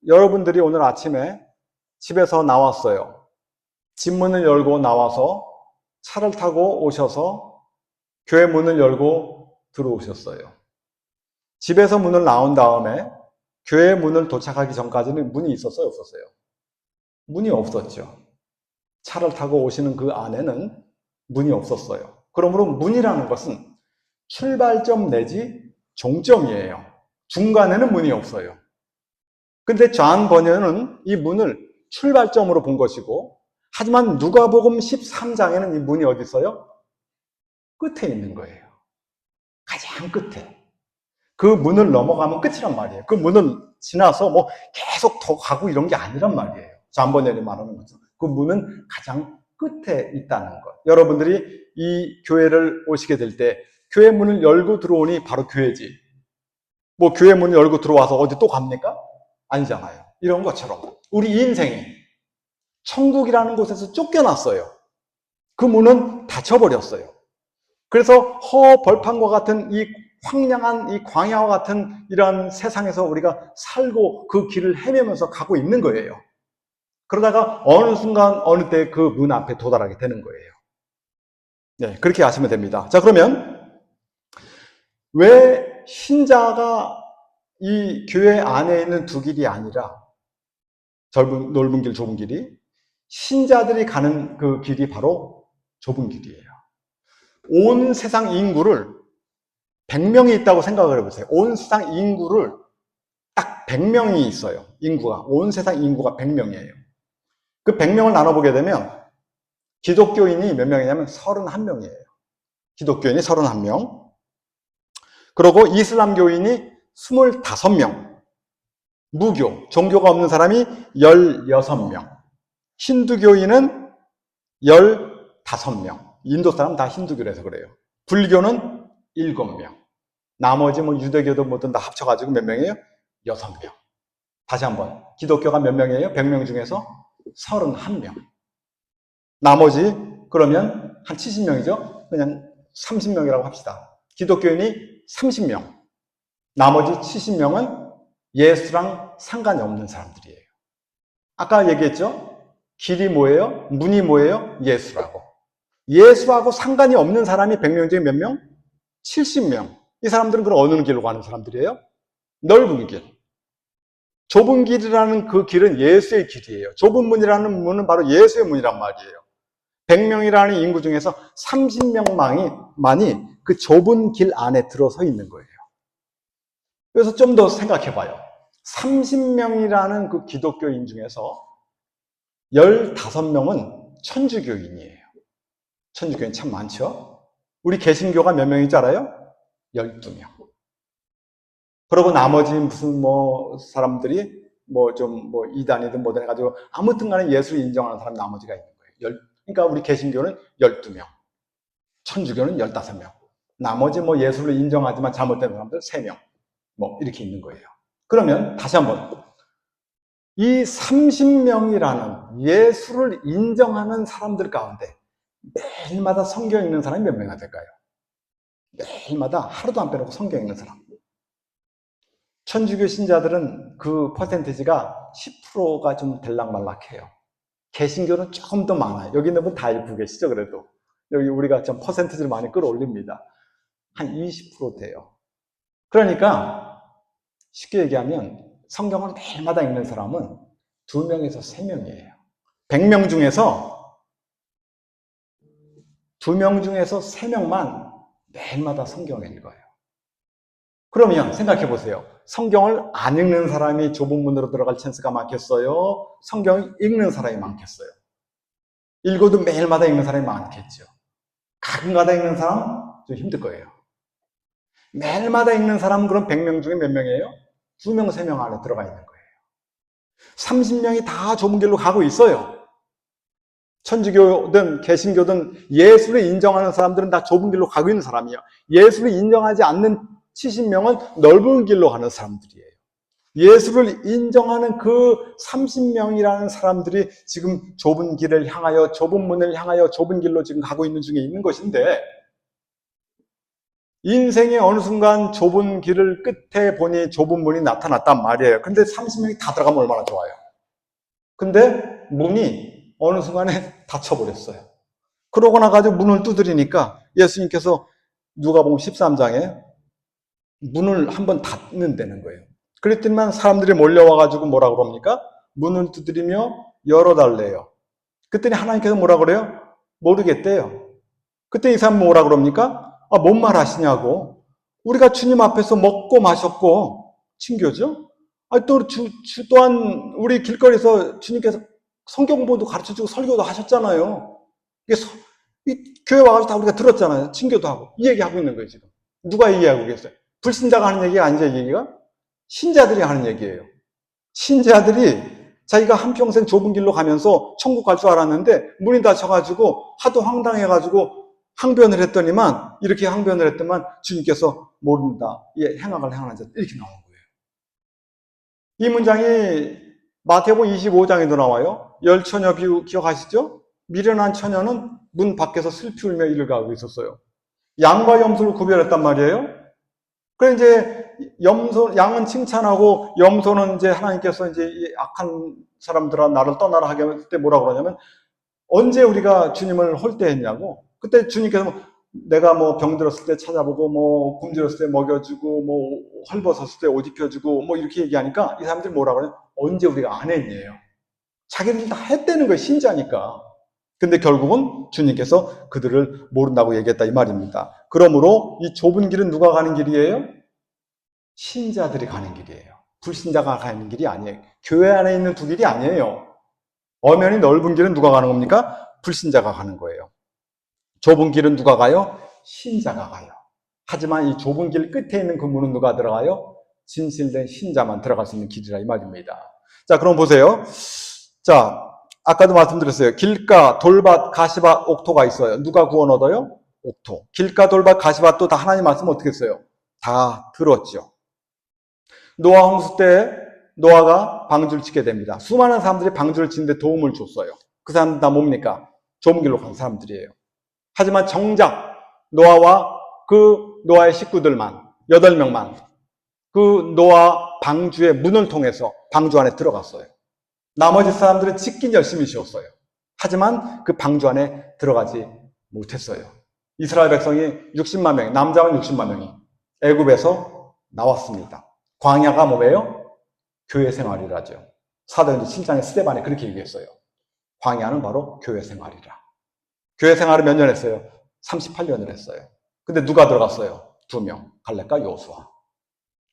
여러분들이 오늘 아침에 집에서 나왔어요. 집 문을 열고 나와서 차를 타고 오셔서 교회 문을 열고 들어오셨어요. 집에서 문을 나온 다음에 교회 문을 도착하기 전까지는 문이 있었어요, 없었어요? 문이 없었죠. 차를 타고 오시는 그 안에는 문이 없었어요. 그러므로 문이라는 것은 출발점 내지 종점이에요. 중간에는 문이 없어요. 근데 존 버년은 이 문을 출발점으로 본 것이고, 하지만 누가복음 13장에는 이 문이 어디 있어요? 끝에 있는 거예요. 가장 끝에. 그 문을 넘어가면 끝이란 말이에요. 그 문을 지나서 뭐 계속 더 가고 이런 게 아니란 말이에요. 존 버년이 말하는 거죠. 그 문은 가장 끝에 있다는 것. 여러분들이 이 교회를 오시게 될 때 교회 문을 열고 들어오니 바로 교회지. 뭐 교회 문을 열고 들어와서 어디 또 갑니까? 아니잖아요. 이런 것처럼 우리 인생이 천국이라는 곳에서 쫓겨났어요. 그 문은 닫혀버렸어요. 그래서 허벌판과 같은 이 황량한 이 광야와 같은 이런 세상에서 우리가 살고 그 길을 헤매면서 가고 있는 거예요. 그러다가 어느 순간 어느 때 그 문 앞에 도달하게 되는 거예요. 네, 그렇게 하시면 됩니다. 자, 그러면 왜 신자가 이 교회 안에 있는 두 길이 아니라 넓은 길, 좁은 길이 신자들이 가는 그 길이 바로 좁은 길이에요. 온 세상 인구를 100명이 있다고 생각을 해보세요. 온 세상 인구를 딱 100명이 있어요. 온 세상 인구가 100명이에요. 그 100명을 나눠보게 되면 기독교인이 몇 명이냐면 31명이에요. 기독교인이 31명. 그리고 이슬람 교인이 25명, 무교, 종교가 없는 사람이 16명, 힌두 교인은 15명, 인도 사람 다 힌두교라서 그래요. 불교는 7명, 나머지 뭐 유대교도 뭐든 다 합쳐가지고 몇 명이에요? 6명. 다시 한번, 기독교가 몇 명이에요? 100명 중에서 31명. 나머지 그러면 한 70명이죠? 그냥 30명이라고 합시다. 기독교인이 30명, 나머지 70명은 예수랑 상관이 없는 사람들이에요. 아까 얘기했죠? 길이 뭐예요? 문이 뭐예요? 예수라고. 예수하고 상관이 없는 사람이 100명 중에 몇 명? 70명. 이 사람들은 그럼 어느 길로 가는 사람들이에요? 넓은 길. 좁은 길이라는 그 길은 예수의 길이에요. 좁은 문이라는 문은 바로 예수의 문이란 말이에요. 100명이라는 인구 중에서 30명만이 그 좁은 길 안에 들어서 있는 거예요. 그래서 좀 더 생각해 봐요. 30명이라는 그 기독교인 중에서 15명은 천주교인이에요. 천주교인 참 많죠? 우리 개신교가 몇 명인 줄 알아요? 12명. 그리고 나머지 무슨 뭐 사람들이 뭐 좀 뭐 이단이든 뭐든 해가지고 아무튼 간에 예수를 인정하는 사람 나머지가 있는 거예요. 그러니까 우리 개신교는 12명, 천주교는 15명, 나머지 뭐 예수를 인정하지만 잘못된 사람들 3명, 뭐 이렇게 있는 거예요. 그러면 다시 한번, 이 30명이라는 예수를 인정하는 사람들 가운데 매일마다 성경 읽는 사람이 몇 명이나 될까요? 매일마다 하루도 안 빼놓고 성경 읽는 사람. 천주교 신자들은 그 퍼센티지가 10%가 좀 들락말락해요. 개신교는 조금 더 많아요. 여기 있는 분 다 읽고 계시죠? 그래도 여기 우리가 좀 퍼센티지를 많이 끌어올립니다. 한 20% 돼요. 그러니까 쉽게 얘기하면 성경을 매일마다 읽는 사람은 2명에서 3명이에요. 100명 중에서 2명 중에서 3명만 매일마다 성경을 읽어요. 그러면 생각해 보세요. 성경을 안 읽는 사람이 좁은 문으로 들어갈 찬스가 많겠어요? 성경을 읽는 사람이 많겠어요? 읽어도 매일마다 읽는 사람이 많겠죠. 가끔가다 읽는 사람 좀 힘들 거예요. 매일마다 읽는 사람은 그럼 100명 중에 몇 명이에요? 2명, 3명 안에 들어가 있는 거예요. 30명이 다 좁은 길로 가고 있어요. 천주교든 개신교든 예수를 인정하는 사람들은 다 좁은 길로 가고 있는 사람이에요. 예수를 인정하지 않는 70명은 넓은 길로 가는 사람들이에요. 예수를 인정하는 그 30명이라는 사람들이 지금 좁은 길을 향하여, 좁은 문을 향하여 좁은 길로 지금 가고 있는 중에 있는 것인데, 인생의 어느 순간 좁은 길을 끝에 보니 좁은 문이 나타났단 말이에요. 근데 30명이 다 들어가면 얼마나 좋아요. 근데 문이 어느 순간에 닫혀버렸어요. 그러고 나가지고 문을 두드리니까 예수님께서 누가복음 13장에 문을 한번 닫는다는 거예요. 그랬더니만 사람들이 몰려와가지고 뭐라 그럽니까? 문을 두드리며 열어달래요. 그랬더니 하나님께서 뭐라 그래요? 모르겠대요. 그때 이 사람 뭐라 그럽니까? 뭔 말 하시냐고. 우리가 주님 앞에서 먹고 마셨고 친교죠? 또한 우리 길거리에서 주님께서 성경 공부도 가르쳐주고 설교도 하셨잖아요. 이 교회 와가지고 다 우리가 들었잖아요. 친교도 하고. 이 얘기하고 있는 거예요, 지금. 누가 얘기하고 계세요? 불신자가 하는 얘기가 아니죠, 이 얘기가? 신자들이 하는 얘기예요. 신자들이 자기가 한평생 좁은 길로 가면서 천국 갈 줄 알았는데 문이 닫혀가지고 하도 황당해가지고 항변을 했더니만, 이렇게 항변을 했더만 주님께서 모른다. 예, 행악을 행하는 자, 이렇게 나오는 거예요. 이 문장이 마태복음 25장에도 나와요. 열처녀 비유 기억하시죠? 미련한 처녀는 문 밖에서 슬피 울며 이를 가고 있었어요. 양과 염소를 구별했단 말이에요. 그래 이제 양은 칭찬하고 염소는 이제 하나님께서 이제 이 악한 사람들아 나를 떠나라 하게 할 때 뭐라고 그러냐면, 언제 우리가 주님을 홀대했냐고. 그때 주님께서 내가 뭐 병들었을 때 찾아보고 뭐 굶주렸을 때 먹여주고 뭐 헐벗었을 때 옷 입혀주고 뭐 이렇게 얘기하니까 이 사람들이 뭐라고 그래요? 언제 우리가 안 했냐요. 자기들이 다 했다는 거예요, 신자니까. 근데 결국은 주님께서 그들을 모른다고 얘기했다 이 말입니다. 그러므로 이 좁은 길은 누가 가는 길이에요? 신자들이 가는 길이에요. 불신자가 가는 길이 아니에요. 교회 안에 있는 두 길이 아니에요. 엄연히 넓은 길은 누가 가는 겁니까? 불신자가 가는 거예요. 좁은 길은 누가 가요? 신자가 가요. 하지만 이 좁은 길 끝에 있는 그 문은 누가 들어가요? 진실된 신자만 들어갈 수 있는 길이라 이 말입니다. 자, 그럼 보세요. 자, 아까도 말씀드렸어요. 길가, 돌밭, 가시밭, 옥토가 있어요. 누가 구원 얻어요? 옥토. 길가, 돌밭, 가시밭도 다 하나님 말씀 어떻게 했어요? 다 들었죠. 노아 홍수 때 노아가 방주를 짓게 됩니다. 수많은 사람들이 방주를 짓는데 도움을 줬어요. 그 사람들 다 뭡니까? 좁은 길로 간 사람들이에요. 하지만 정작 노아와 그 노아의 식구들만 8명만 그 노아 방주의 문을 통해서 방주 안에 들어갔어요. 나머지 사람들은 짓긴 열심히 지었어요. 하지만 그 방주 안에 들어가지 못했어요. 이스라엘 백성이 60만 명, 남자만 60만 명이 애굽에서 나왔습니다. 광야가 뭐예요? 교회 생활이라죠. 사도행전 7장의 스데반이 그렇게 얘기했어요. 광야는 바로 교회 생활이라. 교회 생활을 몇 년 했어요? 38년을 했어요. 근데 누가 들어갔어요? 2명, 갈렙과 여호수아.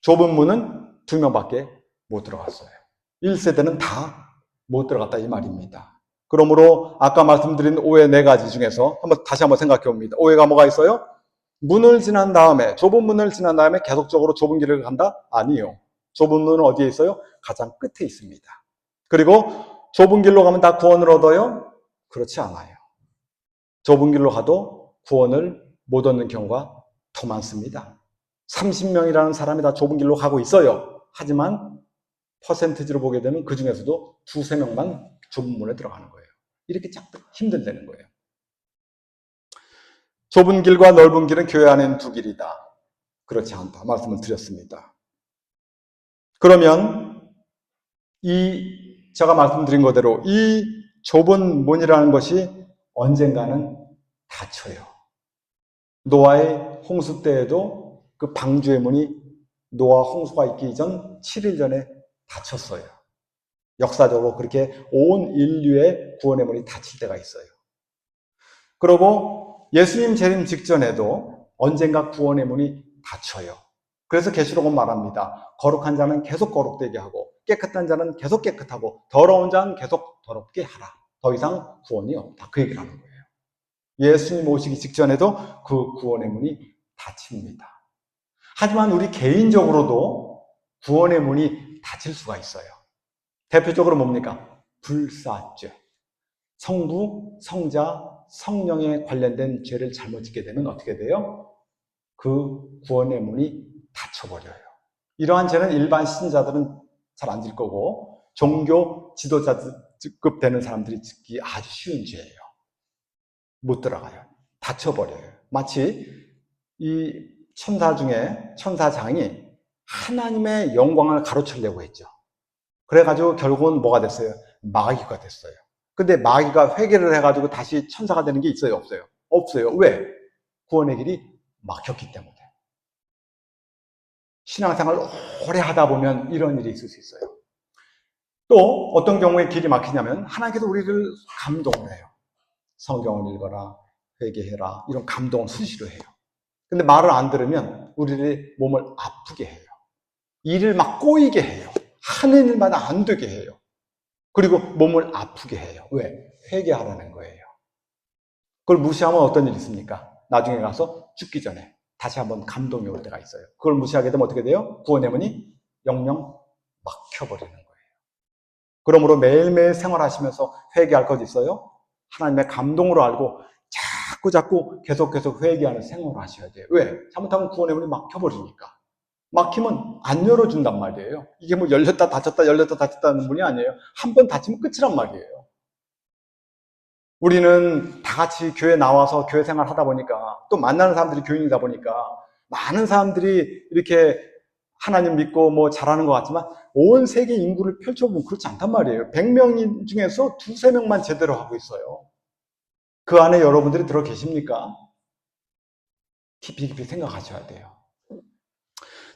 좁은 문은 2명밖에 못 들어갔어요. 1세대는 다 못 들어갔다 이 말입니다. 그러므로 아까 말씀드린 오해 4가지 중에서 다시 한번 생각해 봅니다. 오해가 뭐가 있어요? 문을 지난 다음에, 좁은 문을 지난 다음에 계속적으로 좁은 길을 간다? 아니요. 좁은 문은 어디에 있어요? 가장 끝에 있습니다. 그리고 좁은 길로 가면 다 구원을 얻어요? 그렇지 않아요. 좁은 길로 가도 구원을 못 얻는 경우가 더 많습니다. 30명이라는 사람이 다 좁은 길로 가고 있어요. 하지만 퍼센티지로 보게 되면 그 중에서도 2~3명만 좁은 문에 들어가는 거예요. 이렇게 쫙 힘들다는 거예요. 좁은 길과 넓은 길은 교회 안에는 2길이다. 그렇지 않다. 말씀을 드렸습니다. 그러면 제가 말씀드린 그대로 이 좁은 문이라는 것이 언젠가는 닫혀요. 노아의 홍수 때에도 그 방주의 문이 노아 홍수가 있기 전 7일 전에 닫혔어요. 역사적으로 그렇게 온 인류의 구원의 문이 닫힐 때가 있어요. 그리고 예수님 재림 직전에도 언젠가 구원의 문이 닫혀요. 그래서 계시록은 말합니다. 거룩한 자는 계속 거룩되게 하고 깨끗한 자는 계속 깨끗하고 더러운 자는 계속 더럽게 하라. 더 이상 구원이 없다. 그 얘기를 하는 거예요. 예수님 오시기 직전에도 그 구원의 문이 닫힙니다. 하지만 우리 개인적으로도 구원의 문이 닫힐 수가 있어요. 대표적으로 뭡니까? 불사죄. 성부, 성자, 성령에 관련된 죄를 잘못 짓게 되면 어떻게 돼요? 그 구원의 문이 닫혀버려요. 이러한 죄는 일반 신자들은 잘 안 질 거고 종교 지도자급 되는 사람들이 짓기 아주 쉬운 죄예요. 못 들어가요. 닫혀버려요. 마치 이 천사 중에 천사장이 하나님의 영광을 가로채려고 했죠. 그래가지고 결국은 뭐가 됐어요? 마귀가 됐어요. 근데 마귀가 회개를 해가지고 다시 천사가 되는 게 있어요? 없어요? 없어요. 왜? 구원의 길이 막혔기 때문에. 신앙생활을 오래 하다 보면 이런 일이 있을 수 있어요. 또 어떤 경우에 길이 막히냐면 하나님께서 우리를 감동을 해요. 성경을 읽어라, 회개해라, 이런 감동을 수시로 해요. 근데 말을 안 들으면 우리의 몸을 아프게 해요. 일을 막 꼬이게 해요. 하는 일마다 안 되게 해요. 그리고 몸을 아프게 해요. 왜? 회개하라는 거예요. 그걸 무시하면 어떤 일이 있습니까? 나중에 가서 죽기 전에 다시 한번 감동이 올 때가 있어요. 그걸 무시하게 되면 어떻게 돼요? 구원의 문이 영영 막혀버리는 거예요. 그러므로 매일매일 생활하시면서 회개할 것 있어요? 하나님의 감동으로 알고 자꾸 계속 회개하는 생활을 하셔야 돼요. 왜? 잘못하면 구원의 문이 막혀버리니까. 막히면 안 열어준단 말이에요. 이게 뭐 열렸다 닫혔다는 문이 아니에요. 한 번 닫히면 끝이란 말이에요. 우리는 다 같이 교회 나와서 교회 생활 하다 보니까 또 만나는 사람들이 교인이다 보니까 많은 사람들이 이렇게 하나님 믿고 뭐 잘하는 것 같지만 온 세계 인구를 펼쳐보면 그렇지 않단 말이에요. 100명 중에서 2~3명만 제대로 하고 있어요. 그 안에 여러분들이 들어 계십니까? 깊이 생각하셔야 돼요.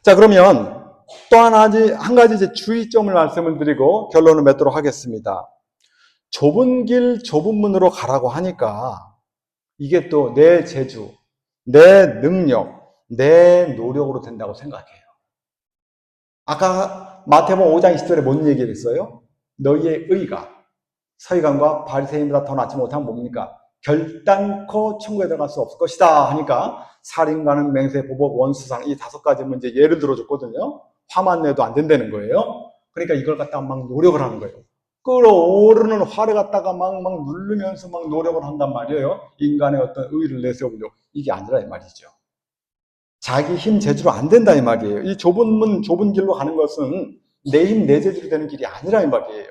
자, 그러면 또 한 가지 이제 주의점을 말씀을 드리고 결론을 맺도록 하겠습니다. 좁은 길, 좁은 문으로 가라고 하니까 이게 또 내 재주, 내 능력, 내 노력으로 된다고 생각해요. 아까 마태복음 5장 20절에 뭔 얘기를 했어요? 너희의 의가 서기관과 바리새인보다 더 낫지 못하면 뭡니까? 결단코 천국에 들어갈 수 없을 것이다 하니까 살인과는 맹세, 보복, 원수상 이 5가지 문제 예를 들어줬거든요. 화만 내도 안 된다는 거예요. 그러니까 이걸 갖다가 막 노력을 하는 거예요. 끓어오르는 화를 갖다가 막 누르면서 막 노력을 한단 말이에요. 인간의 어떤 의의를 내세우려고. 이게 아니라 이 말이죠. 자기 힘 재주로 안 된다 이 말이에요. 이 좁은 문, 좁은 길로 가는 것은 내 힘, 내 재주로 되는 길이 아니라 이 말이에요.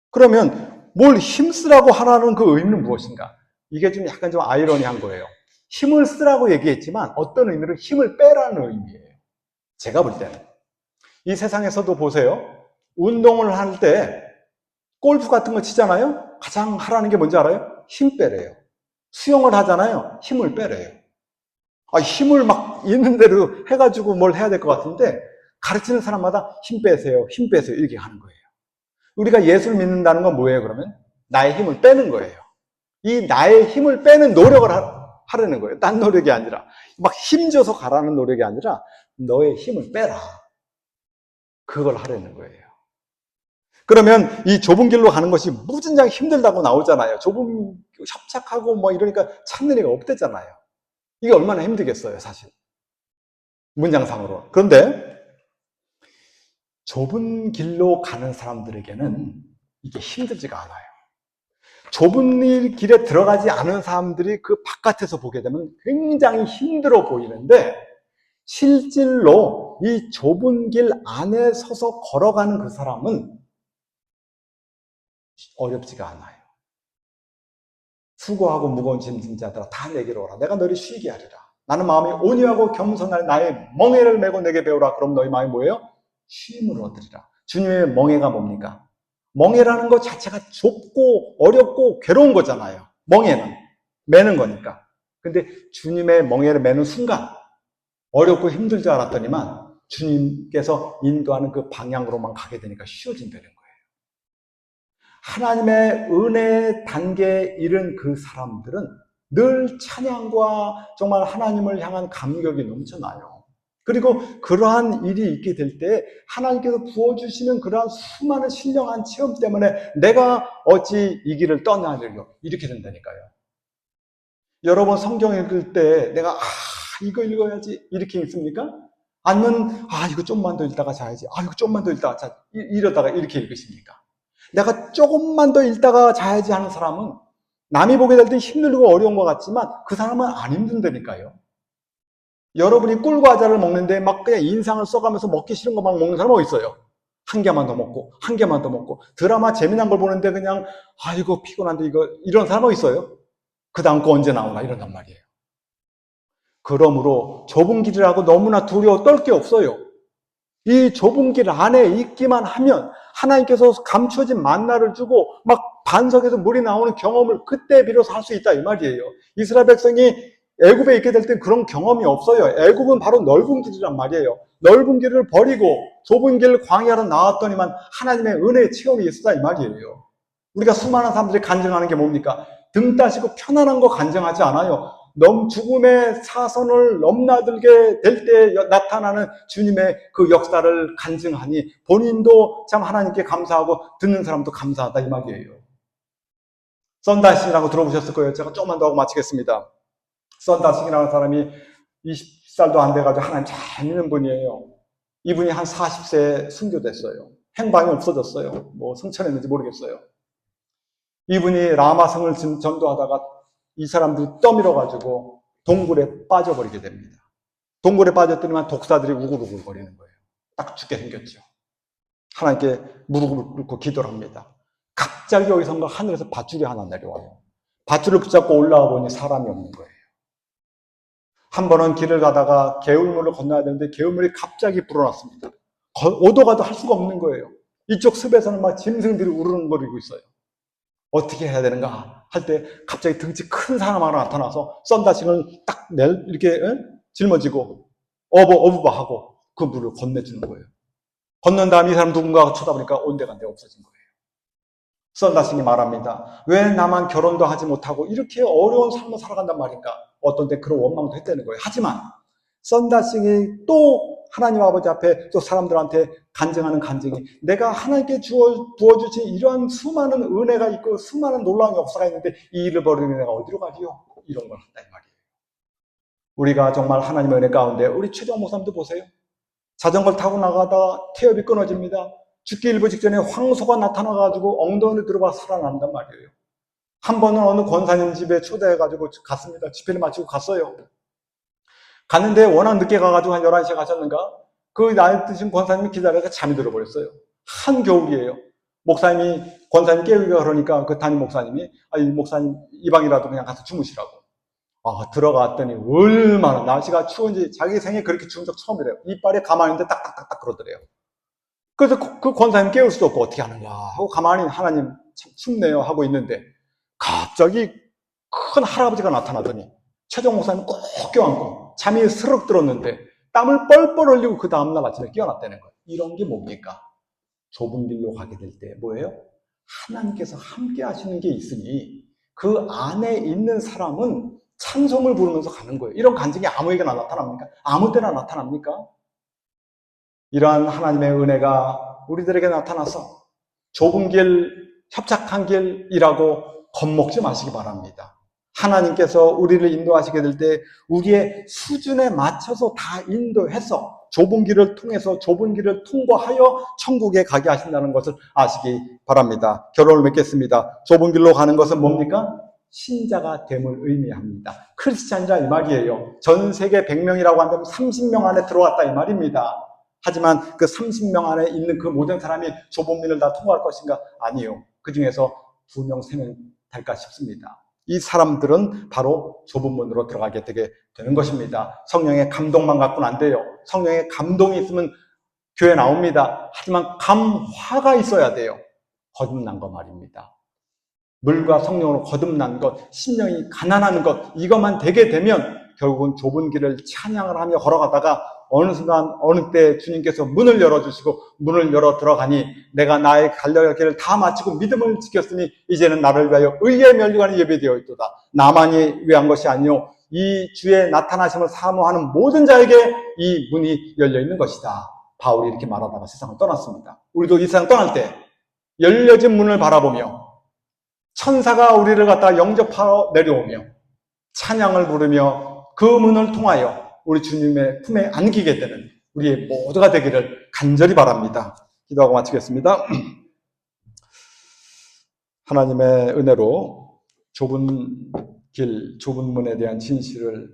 그러면 뭘 힘쓰라고 하라는 그 의미는 무엇인가? 이게 좀 약간 좀 아이러니한 거예요. 힘을 쓰라고 얘기했지만 어떤 의미로 힘을 빼라는 의미예요. 제가 볼 때는. 이 세상에서도 보세요. 운동을 할 때 골프 같은 거 치잖아요. 가장 하라는 게 뭔지 알아요? 힘 빼래요. 수영을 하잖아요. 힘을 빼래요. 힘을 막 있는 대로 해가지고 뭘 해야 될 것 같은데 가르치는 사람마다 힘 빼세요. 힘 빼세요. 이렇게 하는 거예요. 우리가 예수를 믿는다는 건 뭐예요, 그러면? 나의 힘을 빼는 거예요. 이 나의 힘을 빼는 노력을 하려는 거예요. 딴 노력이 아니라. 막 힘줘서 가라는 노력이 아니라 너의 힘을 빼라. 그걸 하려는 거예요. 그러면 이 좁은 길로 가는 것이 무진장 힘들다고 나오잖아요. 좁은, 협착하고 뭐 이러니까 찾는 애가 없대잖아요. 이게 얼마나 힘들겠어요, 사실. 문장상으로. 그런데 좁은 길로 가는 사람들에게는 이게 힘들지가 않아요. 좁은 길에 들어가지 않은 사람들이 그 바깥에서 보게 되면 굉장히 힘들어 보이는데 실질로 이 좁은 길 안에 서서 걸어가는 그 사람은 어렵지가 않아요. 수고하고 무거운 짐진 자들아 다 내게로 오라. 내가 너를 쉬게 하리라. 나는 마음이 온유하고 겸손할 나의 멍에를 메고 내게 배우라. 그럼 너희 마음이 뭐예요? 쉼을 얻으리라. 주님의 멍에가 뭡니까? 멍에라는 것 자체가 좁고 어렵고 괴로운 거잖아요. 멍에는 매는 거니까. 근데 주님의 멍에를 매는 순간 어렵고 힘들 줄 알았더니만 주님께서 인도하는 그 방향으로만 가게 되니까 쉬워진다는 거예요. 하나님의 은혜의 단계에 이른 그 사람들은 늘 찬양과 정말 하나님을 향한 감격이 넘쳐나요. 그리고 그러한 일이 있게 될 때 하나님께서 부어주시는 그러한 수많은 신령한 체험 때문에 내가 어찌 이 길을 떠나려고 이렇게 된다니까요. 여러분 성경 읽을 때 내가 이거 읽어야지 이렇게 읽습니까? 아니면 이거 좀만 더 읽다가 자야지. 이거 좀만 더 읽다가 자 이러다가 이렇게 읽으십니까? 내가 조금만 더 읽다가 자야지 하는 사람은 남이 보게 될 때 힘들고 어려운 것 같지만 그 사람은 안 힘든다니까요. 여러분이 꿀과자를 먹는데 막 그냥 인상을 써가면서 먹기 싫은 거 막 먹는 사람 어디 있어요? 한 개만 더 먹고 한 개만 더 먹고 드라마 재미난 걸 보는데 그냥 이거 피곤한데 이런 사람 어디 있어요? 그 다음 거 언제 나오나 이런단 말이에요. 그러므로 좁은 길이라고 너무나 두려워 떨 게 없어요. 이 좁은 길 안에 있기만 하면 하나님께서 감춰진 만나를 주고 막 반석에서 물이 나오는 경험을 그때 비로소 할 수 있다 이 말이에요. 이스라엘 백성이 애굽에 있게 될 땐 그런 경험이 없어요. 애굽은 바로 넓은 길이란 말이에요. 넓은 길을 버리고 좁은 길 광야로 나왔더니만 하나님의 은혜의 체험이 있었다 이 말이에요. 우리가 수많은 사람들이 간증하는 게 뭡니까? 등 따시고 편안한 거 간증하지 않아요. 죽음의 사선을 넘나들게 될 때 나타나는 주님의 그 역사를 간증하니 본인도 참 하나님께 감사하고 듣는 사람도 감사하다 이 말이에요. 썬다싱이라고 들어보셨을 거예요. 제가 조금만 더 하고 마치겠습니다. 썬다싱이라는 사람이 20살도 안 돼가지고 하나님 잘 믿는 분이에요. 이분이 한 40세에 순교됐어요. 행방이 없어졌어요. 뭐 승천했는지 모르겠어요. 이분이 라마성을 전도하다가 이 사람들이 떠밀어가지고 동굴에 빠져버리게 됩니다. 동굴에 빠졌더니만 독사들이 우글우글 거리는 거예요. 딱 죽게 생겼죠. 하나님께 무릎을 꿇고 기도를 합니다. 갑자기 여기선가 하늘에서 밧줄이 하나 내려와요. 밧줄을 붙잡고 올라와 보니 사람이 없는 거예요. 한 번은 길을 가다가 개울물을 건너야 되는데 개울물이 갑자기 불어났습니다. 오도 가도 할 수가 없는 거예요. 이쪽 숲에서는 막 짐승들이 우르릉거리고 있어요. 어떻게 해야 되는가 할 때 갑자기 등치 큰 사람 하나 나타나서 썬다싱을 딱 이렇게 짊어지고 어부바하고 그 물을 건네주는 거예요. 건넌 다음 이 사람 누군가가 쳐다보니까 온데간데 없어진 거예요. 썬다싱이 말합니다. 왜 나만 결혼도 하지 못하고 이렇게 어려운 삶을 살아간단 말인가. 어떤 때 그런 원망도 했다는 거예요. 하지만 썬다싱이 또 하나님 아버지 앞에 또 사람들한테 간증하는 간증이 내가 하나님께 부어주신 이러한 수많은 은혜가 있고 수많은 놀라운 역사가 있는데 이 일을 벌이는 내가 어디로 가리요? 이런 걸 한다 이 말이에요. 우리가 정말 하나님의 은혜 가운데 우리 최정 목사님도 보세요. 자전거를 타고 나가다 태엽이 끊어집니다. 죽기 일부 직전에 황소가 나타나가지고 엉덩이를 들어봐 살아난단 말이에요. 한 번은 어느 권사님 집에 초대해가지고 갔습니다. 집회를 마치고 갔어요. 갔는데 워낙 늦게 가가지고 한 11시에 가셨는가? 그 나이 드신 권사님이 기다려서 잠이 들어버렸어요. 한겨울이에요. 목사님이, 권사님 깨우기가 그러니까 그 담임 목사님이, 이 목사님 이 방이라도 그냥 가서 주무시라고. 들어갔더니 얼마나 날씨가 추운지 자기 생에 그렇게 추운 적 처음이래요. 이빨에 가만히 있는데 딱딱딱딱 그러더래요. 그래서 그 권사님 깨울 수도 없고 어떻게 하는가 하고 가만히 하나님 참 춥네요 하고 있는데 갑자기 큰 할아버지가 나타나더니 최정 목사님 꼭 껴안고 잠이 스르륵 들었는데 땀을 뻘뻘 흘리고 그 다음날 아침에 깨어났다는 거예요. 이런 게 뭡니까? 좁은 길로 가게 될 때 뭐예요? 하나님께서 함께 하시는 게 있으니 그 안에 있는 사람은 찬송을 부르면서 가는 거예요. 이런 간증이 아무에게나 나타납니까? 아무 때나 나타납니까? 이러한 하나님의 은혜가 우리들에게 나타나서 좁은 길, 협착한 길이라고 겁먹지 마시기 바랍니다. 하나님께서 우리를 인도하시게 될 때 우리의 수준에 맞춰서 다 인도해서 좁은 길을 통해서 좁은 길을 통과하여 천국에 가게 하신다는 것을 아시기 바랍니다. 결론을 맺겠습니다. 좁은 길로 가는 것은 뭡니까? 신자가 됨을 의미합니다. 크리스찬이라 이 말이에요. 전 세계 100명이라고 한다면 30명 안에 들어왔다 이 말입니다. 하지만 그 30명 안에 있는 그 모든 사람이 좁은 문을 다 통과할 것인가? 아니에요. 그 중에서 2명, 3명 될까 싶습니다. 이 사람들은 바로 좁은 문으로 들어가게 되게 되는 것입니다. 성령의 감동만 갖고는 안 돼요. 성령의 감동이 있으면 교회 나옵니다. 하지만 감화가 있어야 돼요. 거듭난 거 말입니다. 물과 성령으로 거듭난 것, 심령이 가난한 것, 이것만 되게 되면 결국은 좁은 길을 찬양을 하며 걸어가다가 어느 순간 어느 때 주님께서 문을 열어주시고 문을 열어 들어가니 내가 나의 갈려갈 길을 다 마치고 믿음을 지켰으니 이제는 나를 위하여 의의 면류관이 예배되어 있도다. 나만이 위한 것이 아니요 이 주의 나타나심을 사모하는 모든 자에게 이 문이 열려있는 것이다. 바울이 이렇게 말하다가 세상을 떠났습니다. 우리도 이 세상 떠날 때 열려진 문을 바라보며 천사가 우리를 갖다 영접하러 내려오며 찬양을 부르며 그 문을 통하여 우리 주님의 품에 안기게 되는 우리의 모두가 되기를 간절히 바랍니다. 기도하고 마치겠습니다. 하나님의 은혜로 좁은 길, 좁은 문에 대한 진실을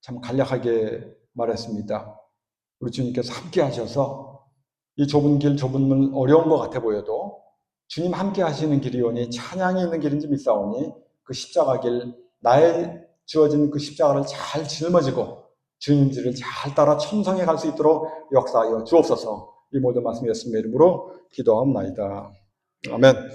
참 간략하게 말했습니다. 우리 주님께서 함께 하셔서 이 좁은 길, 좁은 문 어려운 것 같아 보여도 주님 함께 하시는 길이오니 찬양이 있는 길인지 믿사오니 그 십자가 길, 나의 주어진 그 십자가를 잘 짊어지고 주님 길을 잘 따라 천성에 갈 수 있도록 역사하여 주옵소서. 이 모든 말씀 예수님의 이름으로 기도하옵나이다. 아멘.